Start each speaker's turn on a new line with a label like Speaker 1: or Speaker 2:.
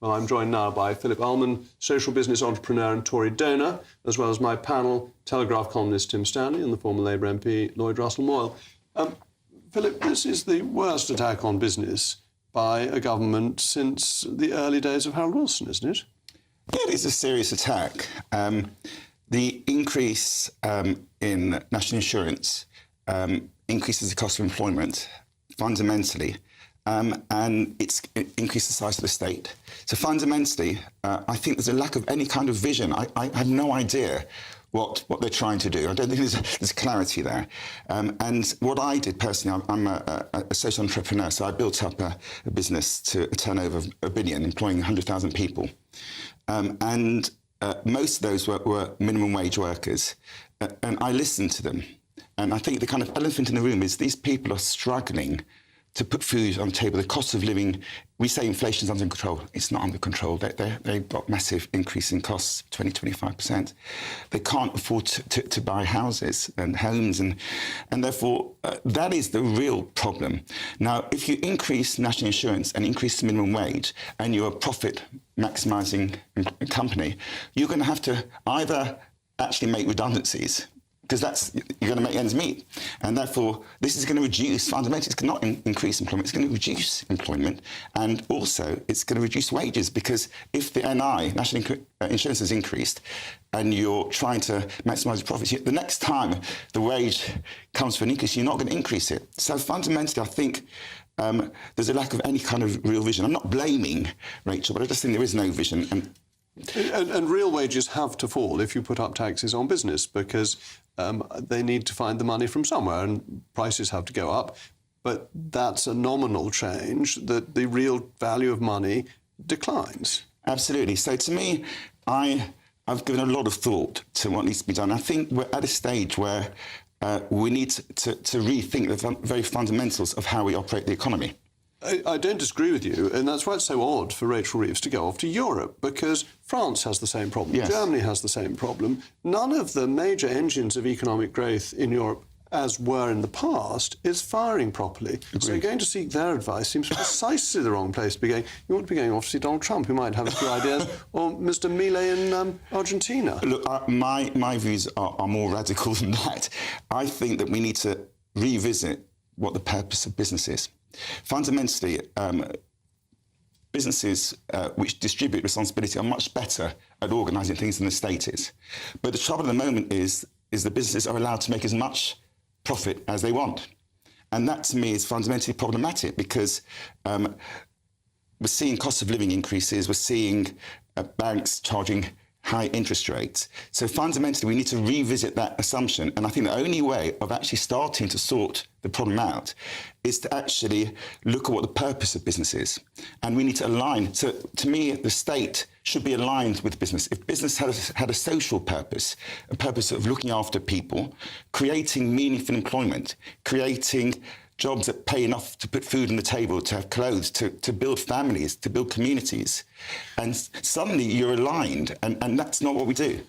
Speaker 1: Well, I'm joined now by Phillip Ullmann, social business entrepreneur and Tory donor, as well as my panel, Telegraph columnist Tim Stanley and the former Labour MP Lloyd Russell-Moyle. Phillip, this is the worst attack on business by a government since the early days of Harold Wilson, isn't it?
Speaker 2: Yeah, it is a serious attack. The increase in national insurance increases the cost of employment fundamentally, and it increases the size of the state. So fundamentally, I think there's a lack of any kind of vision. I have no idea what they're trying to do. I don't think there's clarity there. And what I did personally, I'm a social entrepreneur, so I built up a business to a turnover of $1 billion, employing 100,000 people. And most of those were minimum wage workers. And I listened to them. And I think the kind of elephant in the room is these people are struggling to put food on the table. The cost of living, we say inflation's under control. It's not under control. They've got massive increase in costs, 20–25%. They can't afford to buy houses and homes, and therefore that is the real problem. Now, if you increase national insurance and increase the minimum wage, and you're a profit maximising company, you're going to have to either actually make redundancies, because you're going to make ends meet. And therefore, this is going to reduce, fundamentally, it's not increase employment, it's going to reduce employment. And also, it's going to reduce wages, because if the NI, national insurance, has increased, and you're trying to maximise your profits, the next time the wage comes for an increase, you're not going to increase it. So fundamentally, I think there's a lack of any kind of real vision. I'm not blaming Rachel, but I just think there is no vision.
Speaker 1: And real wages have to fall if you put up taxes on business, because they need to find the money from somewhere, and prices have to go up. But that's a nominal change, that the real value of money declines. Absolutely.
Speaker 2: So to me, I've given a lot of thought to what needs to be done. I think we're at a stage where we need to rethink the very fundamentals of how we operate the economy.
Speaker 1: I don't disagree with you, and that's why it's so odd for Rachel Reeves to go off to Europe, because France has the same problem, yes. Germany has the same problem. None of the major engines of economic growth in Europe, as were in the past, is firing properly. Agreed. So going to seek their advice seems precisely the wrong place to be going. You want to be going off to see Donald Trump, who might have a few ideas, or Mr. Milei in Argentina.
Speaker 2: Look, my views are more radical than that. I think that we need to revisit what the purpose of business is. Fundamentally, businesses which distribute responsibility are much better at organising things than the state is. But the trouble at the moment is the businesses are allowed to make as much profit as they want. And that, to me, is fundamentally problematic, because we're seeing cost of living increases, we're seeing banks charging high interest rates. So fundamentally, we need to revisit that assumption. And I think the only way of actually starting to sort the problem out is to actually look at what the purpose of business is. And we need to align. So to me, the state should be aligned with business. If business had a social purpose, a purpose of looking after people, creating meaningful employment, creating jobs that pay enough to put food on the table, to have clothes, to build families, to build communities. And suddenly you're aligned, and that's not what we do.